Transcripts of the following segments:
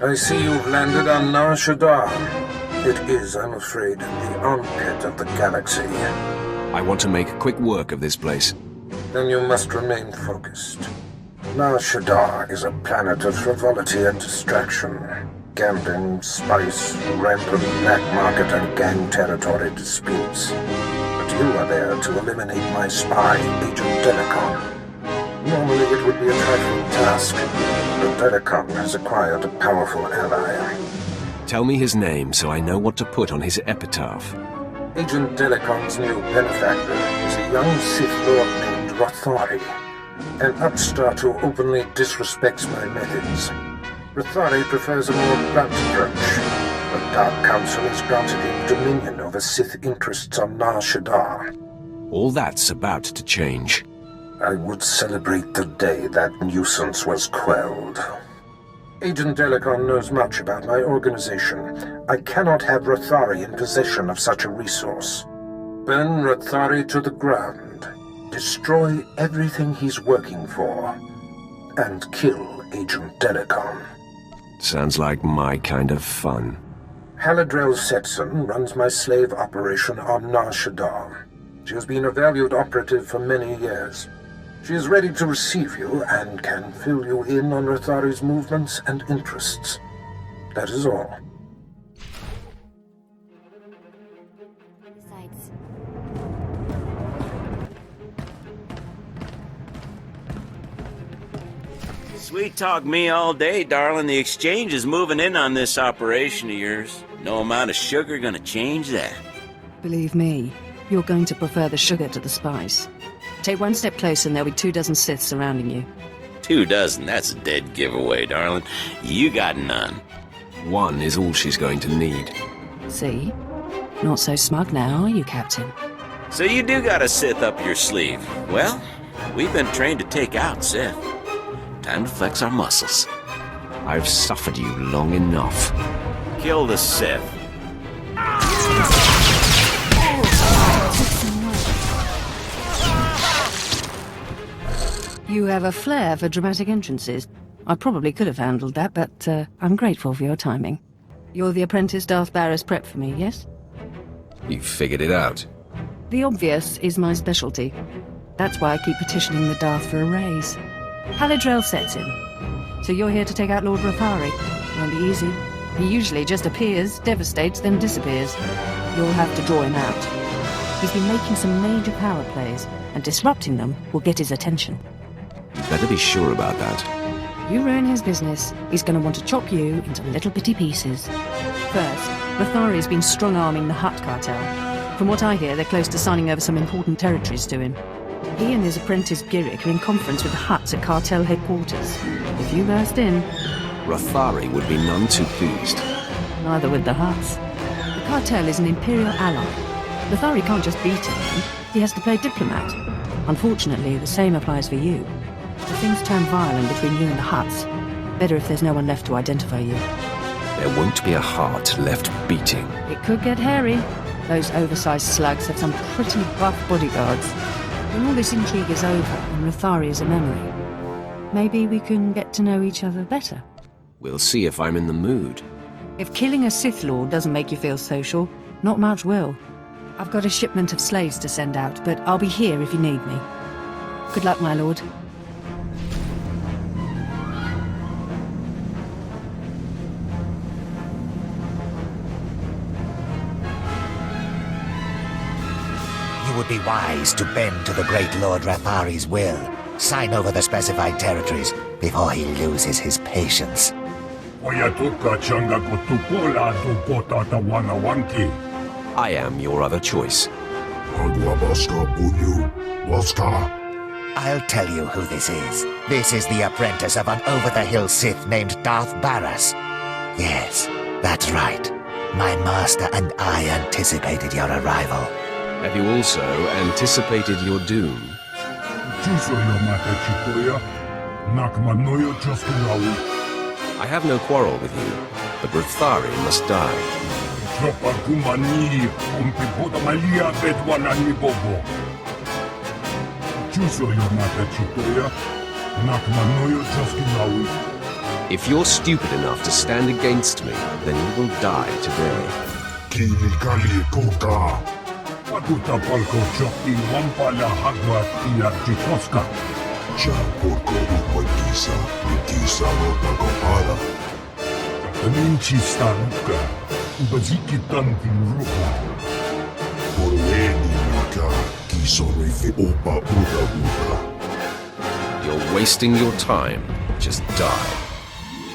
I see you've landed on Nar Shaddaa. It is, I'm afraid, the armpit of the galaxy. I want to make quick work of this place. Then you must remain focused. Nar Shaddaa is a planet of frivolity and distraction. Gambling, spice, rampant black market and gang territory disputes. But you are there to eliminate my spy, Agent Delicon. Normally it would be a trifling task, but Delicon has acquired a powerful ally. Tell me his name so I know what to put on his epitaph. Agent Delicon's new benefactor is a young Sith Lord named Rothari, an upstart who openly disrespects my methods. Rothari prefers a more blunt approach. The Dark Council has granted him dominion over Sith interests on Nar Shaddaa. All that's about to change. I would celebrate the day that nuisance was quelled. Agent Delicon knows much about my organization. I cannot have Rothari in possession of such a resource. Burn Rothari to the ground. Destroy everything he's working for. And kill Agent Delicon. Sounds like my kind of fun. Haladrel Setson runs my slave operation on Nar Shaddaa. She has been a valued operative for many years. She is ready to receive you and can fill you in on Rothari's movements and interests. That is all. Sweet talk me all day, darling. The exchange is moving in on this operation of yours. No amount of sugar gonna change that. Believe me, you're going to prefer the sugar to the spice. Take one step closer and there'll be 24 Siths surrounding you. 24? That's a dead giveaway, darling. You got none. One is all she's going to need. See? Not so smug now, are you, Captain? So you do got a Sith up your sleeve. Well, we've been trained to take out Sith. Time to flex our muscles. I've suffered you long enough. Kill the Sith. You have a flair for dramatic entrances. I probably could have handled that, but I'm grateful for your timing. You're the apprentice Darth Barris prep for me, yes? You've figured it out. The obvious is my specialty. That's why I keep petitioning the Darth for a raise. Haladrel sets in. So you're here to take out Lord Rothari. Won't be easy. He usually just appears, devastates, then disappears. You'll have to draw him out. He's been making some major power plays, and disrupting them will get his attention. You better be sure about that. You ruin his business, he's going to want to chop you into little bitty pieces. First, Rothari's been strong-arming the Hutt cartel. From what I hear, they're close to signing over some important territories to him. He and his apprentice Giric are in conference with the Hutts at cartel headquarters. If you burst in... Rothari would be none too pleased. Neither would the Hutts. The cartel is an Imperial ally. Rothari can't just beat him, he has to play diplomat. Unfortunately, the same applies for you. If things turn violent between you and the Hutts, better if there's no one left to identify you. There won't be a heart left beating. It could get hairy. Those oversized slugs have some pretty buff bodyguards. When all this intrigue is over and Rothari is a memory, maybe we can get to know each other better. We'll see if I'm in the mood. If killing a Sith Lord doesn't make you feel social, not much will. I've got a shipment of slaves to send out, but I'll be here if you need me. Good luck, my lord. You would be wise to bend to the great Lord Rothari's will. Sign over the specified territories before he loses his patience. I am your other choice. I'll tell you who this is. This is the apprentice of an over-the-hill Sith named Darth Barris. Yes, that's right. My master and I anticipated your arrival. Have you also anticipated your doom? I have no quarrel with you, but Rothari must die. If you're stupid enough to stand against me, then you will die today. Kilikali kuka. Patuta palko chokti wampala hagwa ilarchikoska. Chapurko upatisa, mitisa rota kopara. Taminchi staruka, ubaziki tanti ruka. Porweni mika, kisorife opa uda uda. You're wasting your time. Just die.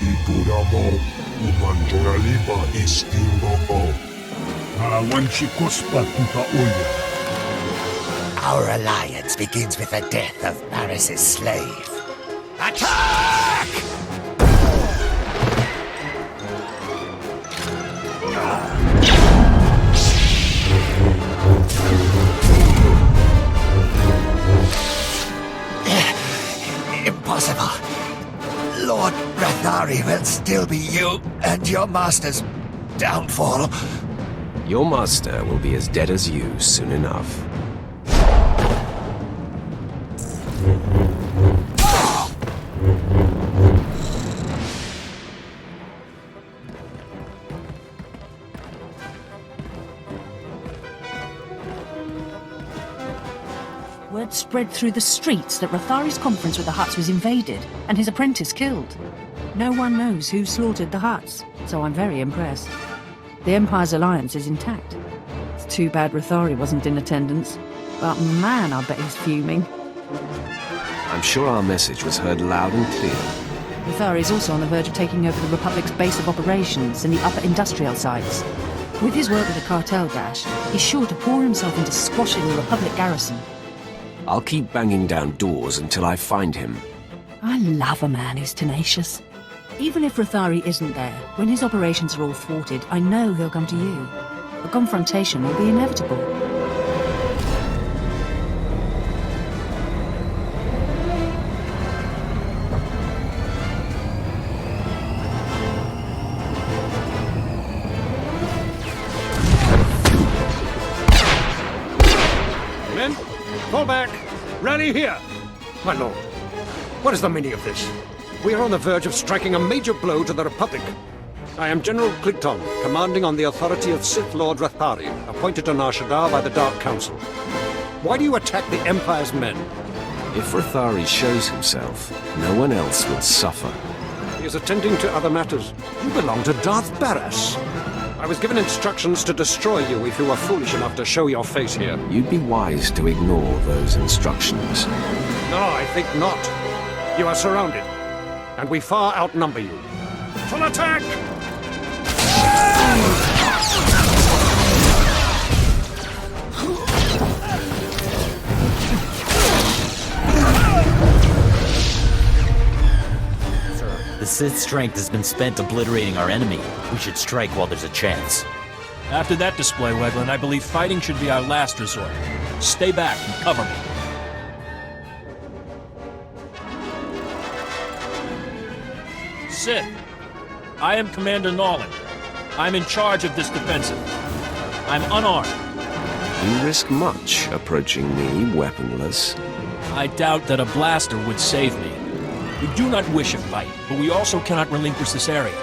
Ipuramo, umanjoraliba istimbo. Wanchikospa tuta oya. Our alliance begins with the death of Barris's slave. Attack! Impossible. Lord Rathari will still be you and your master's downfall. Your master will be as dead as you soon enough. Word spread through the streets that Rathari's conference with the Hutts was invaded and his apprentice killed. No one knows who slaughtered the Hutts, so I'm very impressed. The Empire's alliance is intact. It's too bad Rathari wasn't in attendance. But man, I bet he's fuming. I'm sure our message was heard loud and clear. Rathari is also on the verge of taking over the Republic's base of operations in the upper industrial sites. With his work with the cartel dash, he's sure to pour himself into squashing the Republic garrison. I'll keep banging down doors until I find him. I love a man who's tenacious. Even if Rathari isn't there, when his operations are all thwarted, I know he'll come to you. A confrontation will be inevitable. Men, fall back. Rally here. My lord, what is the meaning of this? We are on the verge of striking a major blow to the Republic. I am General Cligton, commanding on the authority of Sith Lord Rathari, appointed to Nar Shaddaa by the Dark Council. Why do you attack the Empire's men? If Rathari shows himself, no one else will suffer. He is attending to other matters. You belong to Darth Barras. I was given instructions to destroy you if you were foolish enough to show your face here. You'd be wise to ignore those instructions. No, I think not. You are surrounded, and we far outnumber you. Full attack! The Sith's strength has been spent obliterating our enemy. We should strike while there's a chance. After that display, Wegland, I believe fighting should be our last resort. Stay back and cover me. Sith, I am Commander Norland. I'm in charge of this defensive. I'm unarmed. You risk much approaching me weaponless. I doubt that a blaster would save me. We do not wish a fight, but we also cannot relinquish this area.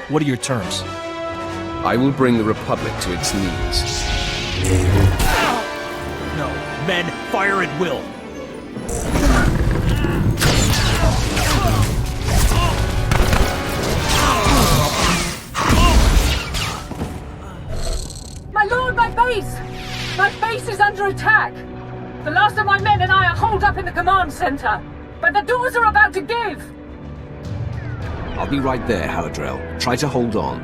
What are your terms? I will bring the Republic to its knees. No, men, fire at will. My lord, my base! My base is under attack! The last of my men and I are holed up in the command center, but the doors are about to give! I'll be right there, Haladrel. Try to hold on.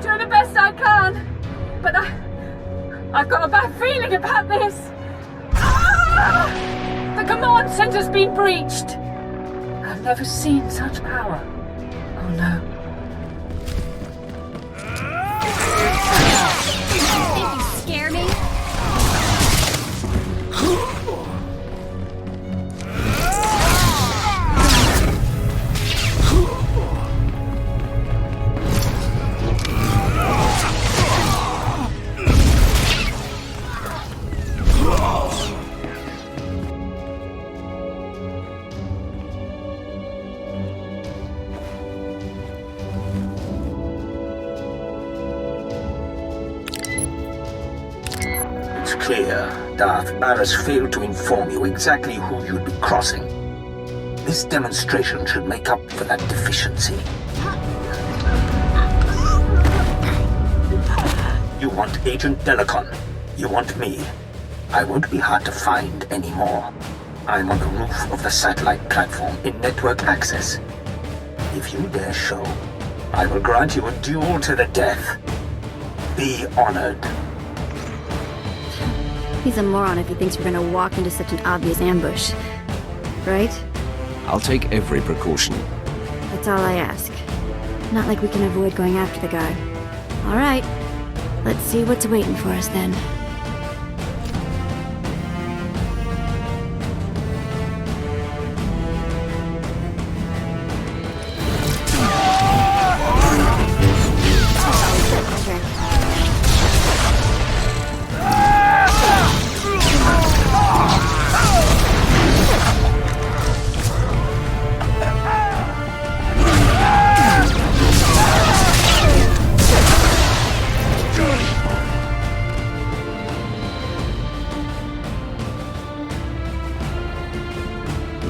Do the best I can, but I've got a bad feeling about this! Ah! The command center's been breached! I've never seen such power. Oh no. Think you scare me? clear. Darth Barras failed to inform you exactly who you'd be crossing. This demonstration should make up for that deficiency. You want Agent Delicon. You want me. I won't be hard to find anymore. I'm on the roof of the satellite platform in network access. If you dare show, I will grant you a duel to the death. Be honored. He's a moron if he thinks we're gonna walk into such an obvious ambush. Right? I'll take every precaution. That's all I ask. Not like we can avoid going after the guy. Alright. Let's see what's waiting for us then.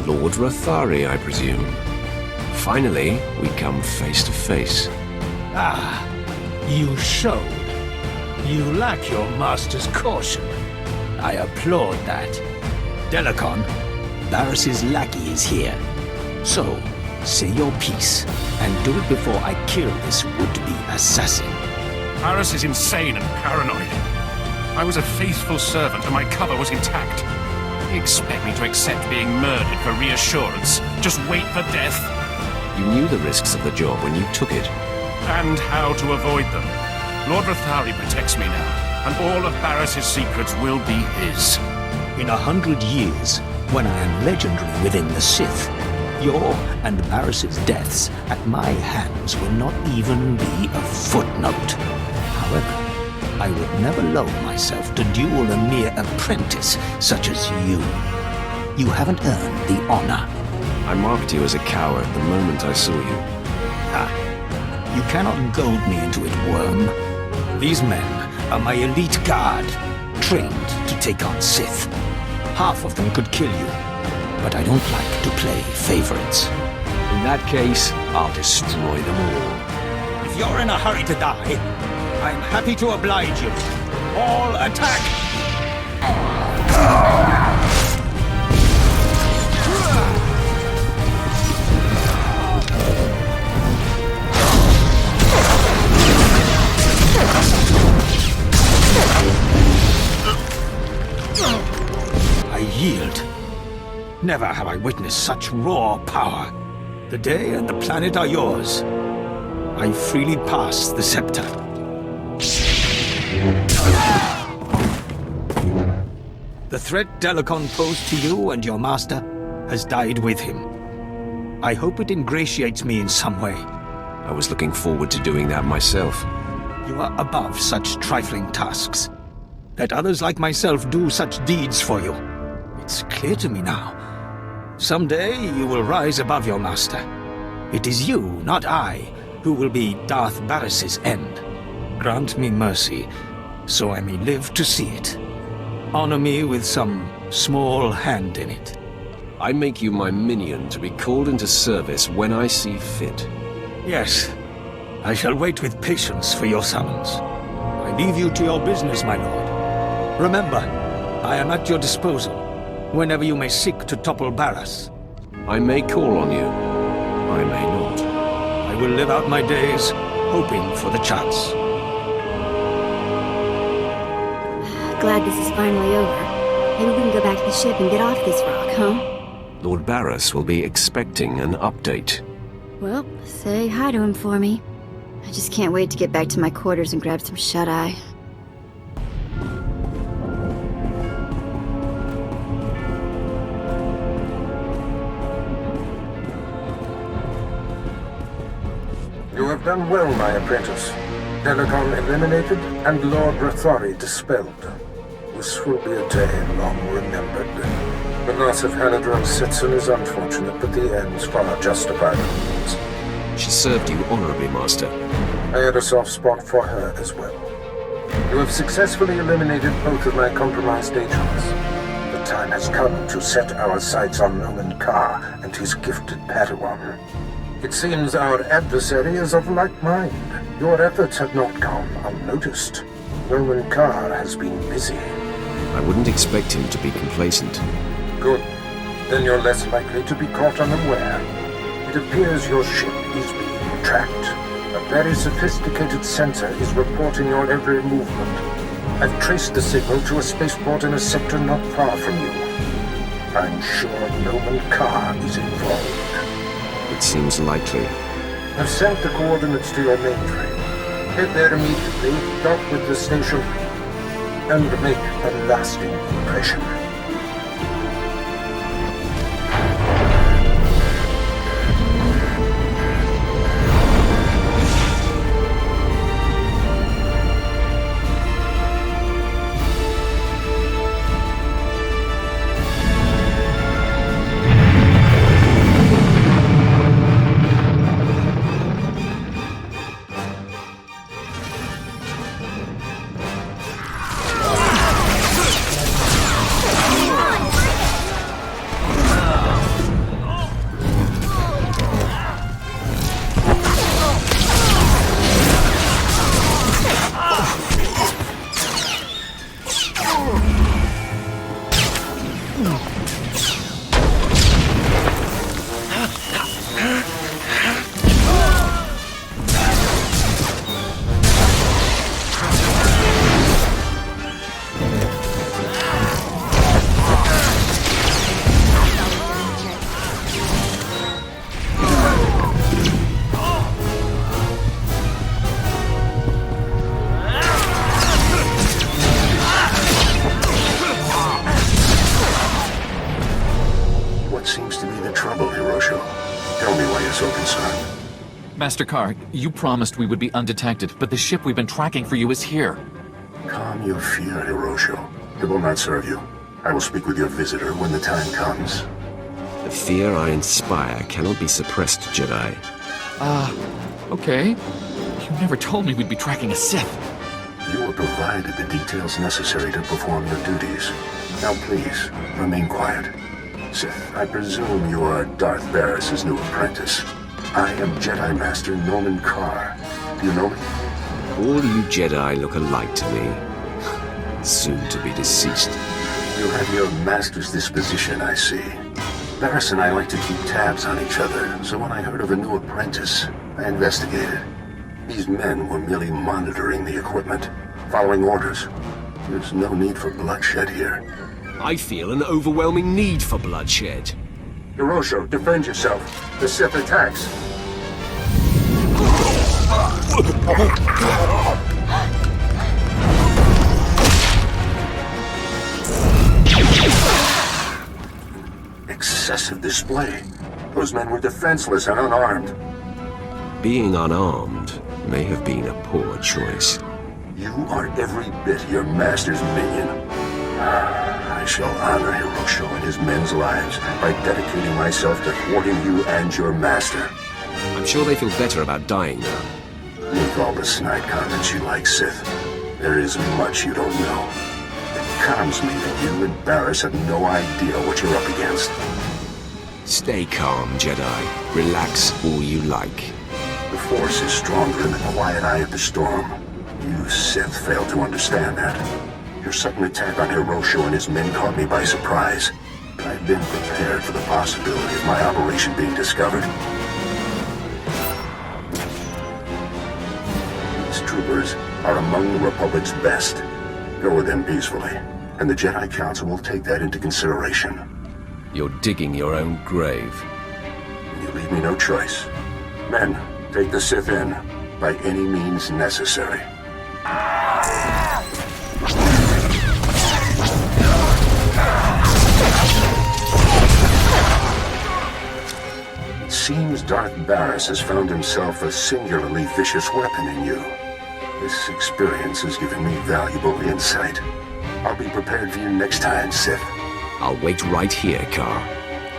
Lord Rathari, I presume. Finally, we come face to face. Ah, you showed. You lack your master's caution. I applaud that. Delicon, Barris's lackey is here. So, say your piece, and do it before I kill this would-be assassin. Barras is insane and paranoid. I was a faithful servant and my cover was intact. You expect me to accept being murdered for reassurance? Just wait for death? You knew the risks of the job when you took it. And how to avoid them. Lord Rathari protects me now, and all of Barris's secrets will be his. In 100 years, when I am legendary within the Sith, your and Barris's deaths at my hands will not even be a footnote. However, I would never lower myself to duel a mere apprentice such as you. You haven't earned the honor. I marked you as a coward the moment I saw you. Ah, you cannot goad me into it, worm. These men are my elite guard, trained to take on Sith. Half of them could kill you, but I don't like to play favorites. In that case, I'll destroy them all. If you're in a hurry to die, I'm happy to oblige you. All attack! I yield. Never have I witnessed such raw power. The day and the planet are yours. I freely pass the scepter. The threat Delicon posed to you and your master has died with him. I hope it ingratiates me in some way. I was looking forward to doing that myself. You are above such trifling tasks. Let others like myself do such deeds for you. It's clear to me now. Someday you will rise above your master. It is you, not I, who will be Darth Barris's end. Grant me mercy, so I may live to see it. Honor me with some small hand in it. I make you my minion to be called into service when I see fit. Yes, I shall wait with patience for your summons. I leave you to your business, my lord. Remember, I am at your disposal, whenever you may seek to topple Barras. I may call on you. I may not. I will live out my days, hoping for the chance. Glad this is finally over. Maybe we can go back to the ship and get off this rock, huh? Lord Barras will be expecting an update. Well, say hi to him for me. I just can't wait to get back to my quarters and grab some shut-eye. You have done well, my apprentice. Delicon eliminated and Lord Rathari dispelled. This will be a day long remembered. The loss of Haladrel Sitson is unfortunate, but the ends far justify the means. She served you honorably, Master. I had a soft spot for her as well. You have successfully eliminated both of my compromised agents. The time has come to set our sights on Noman Carr and his gifted Padawan. It seems our adversary is of like mind. Your efforts have not gone unnoticed. Noman Carr has been busy. I wouldn't expect him to be complacent. Good. Then you're less likely to be caught unaware. It appears your ship is being tracked. A very sophisticated sensor is reporting your every movement. I've traced the signal to a spaceport in a sector not far from you. I'm sure Noman Carr is involved. It seems likely. I've sent the coordinates to your mainframe. Head there immediately, dock with the station, and make a lasting impression. Master Carr, you promised we would be undetected, but the ship we've been tracking for you is here. Calm your fear, Hiroshio. It will not serve you. I will speak with your visitor when the time comes. The fear I inspire cannot be suppressed, Jedi. Okay. You never told me we'd be tracking a Sith. You were provided the details necessary to perform your duties. Now please, remain quiet. Sith, I presume you are Darth Barris's new apprentice. I am Jedi Master Noman Carr. Do you know me? All you Jedi look alike to me. Soon to be deceased. You have your master's disposition, I see. Barris and I like to keep tabs on each other, so when I heard of a new apprentice, I investigated. These men were merely monitoring the equipment, following orders. There's no need for bloodshed here. I feel an overwhelming need for bloodshed. Hiroshio, defend yourself. The Sith attacks. Excessive display. Those men were defenseless and unarmed. Being unarmed may have been a poor choice. You are every bit your master's minion. I shall honor Hiroshio and his men's lives by dedicating myself to thwarting you and your master. I'm sure they feel better about dying now. With all the snide comments you like, Sith, there is much you don't know. It calms me that you and Barris have no idea what you're up against. Stay calm, Jedi. Relax all you like. The Force is stronger in the quiet eye of the storm. You Sith fail to understand that. Your sudden attack on Hiroshio and his men caught me by surprise. I've been prepared for the possibility of my operation being discovered. These troopers are among the Republic's best. Go with them peacefully, and the Jedi Council will take that into consideration. You're digging your own grave. You leave me no choice. Men, take the Sith in, by any means necessary. It seems Darth Barris has found himself a singularly vicious weapon in you. This experience has given me valuable insight. I'll be prepared for you next time, Sith. I'll wait right here, Carr.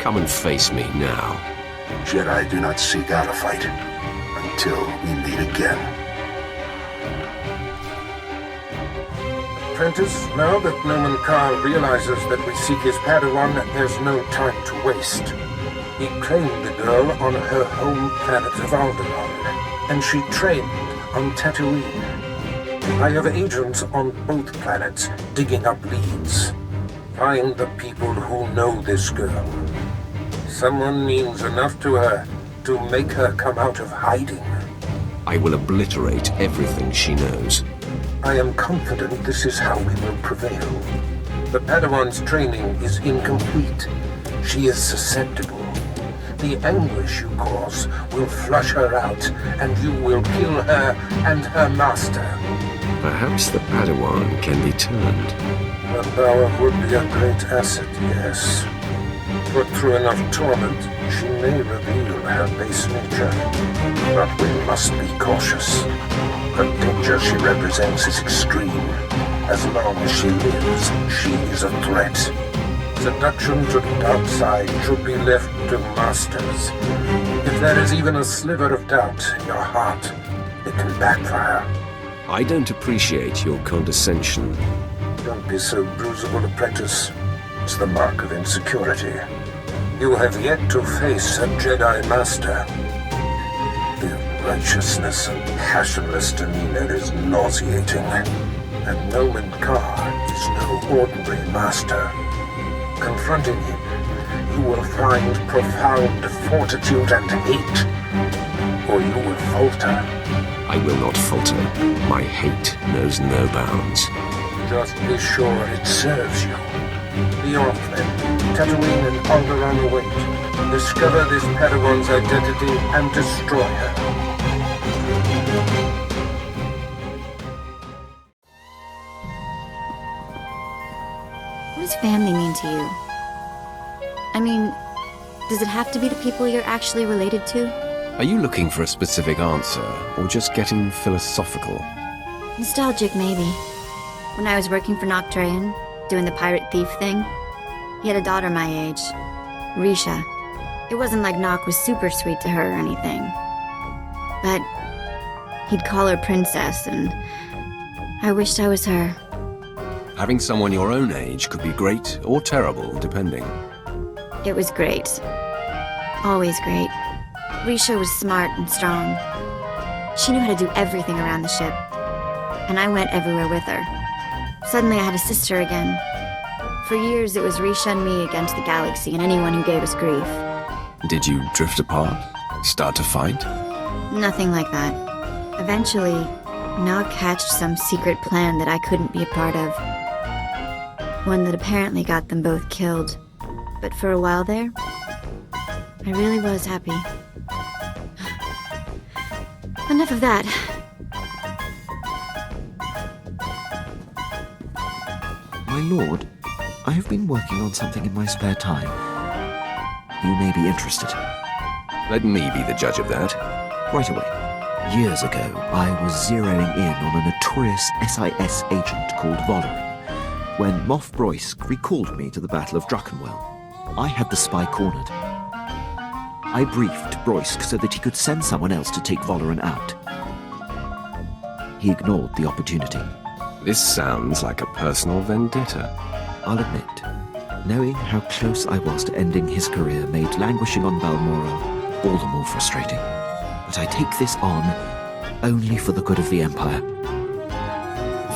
Come and face me now. Jedi do not seek out a fight until we meet again. apprentice. Now that Noman Carr realizes that we seek his Padawan, there's no time to waste. He claimed the girl on her home planet of Alderaan, and she trained on Tatooine. I have agents on both planets digging up leads. Find the people who know this girl. Someone means enough to her to make her come out of hiding. I will obliterate everything she knows. I am confident this is how we will prevail. The Padawan's training is incomplete. She is susceptible. The anguish you cause will flush her out, and you will kill her and her master. Perhaps the Padawan can be turned. Her power would be a great asset, yes. Put through enough torment, she may reveal her base nature. But we must be cautious. The danger she represents is extreme. As long as she lives, she is a threat. Seduction to the dark side should be left to masters. If there is even a sliver of doubt in your heart, it can backfire. I don't appreciate your condescension. Don't be so bruisable, apprentice. It's the mark of insecurity. You have yet to face a Jedi Master. The righteousness and passionless demeanor is nauseating. And Noman Carr is no ordinary master. Confronting him, you will find profound fortitude and hate, or you will falter. I will not falter. My hate knows no bounds. Just be sure it serves you. Be off then. Tatooine and Alderaan await. Discover this Padawan's identity and destroy her. What does family mean to you? I mean, does it have to be the people you're actually related to? Are you looking for a specific answer, or just getting philosophical? Nostalgic, maybe. When I was working for Noctrayan, doing the pirate thief thing, he had a daughter my age, Risha. It wasn't like Nock was super sweet to her or anything. But he'd call her princess, and I wished I was her. Having someone your own age could be great or terrible, depending. It was great. Always great. Risha was smart and strong. She knew how to do everything around the ship. And I went everywhere with her. Suddenly I had a sister again. For years it was Risha and me against the galaxy and anyone who gave us grief. Did you drift apart? Start to fight? Nothing like that. Eventually, Nock hatched some secret plan that I couldn't be a part of. One that apparently got them both killed. But for a while there, I really was happy. Enough of that. My lord, I have been working on something in my spare time. You may be interested. Let me be the judge of that. Right away. Years ago, I was zeroing in on a notorious SIS agent called Valoran, when Moff Broysk recalled me to the Battle of Druckenwell. I had the spy cornered. I briefed Broysk so that he could send someone else to take Valoran out. He ignored the opportunity. This sounds like a personal vendetta. I'll admit, knowing how close I was to ending his career made languishing on Balmoral all the more frustrating. But I take this on only for the good of the Empire.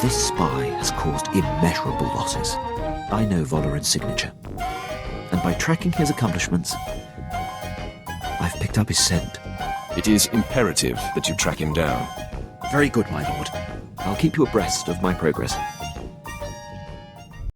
This spy has caused immeasurable losses. I know Valoran's signature. And by tracking his accomplishments, I've picked up his scent. It is imperative that you track him down. Very good, my lord. I'll keep you abreast of my progress.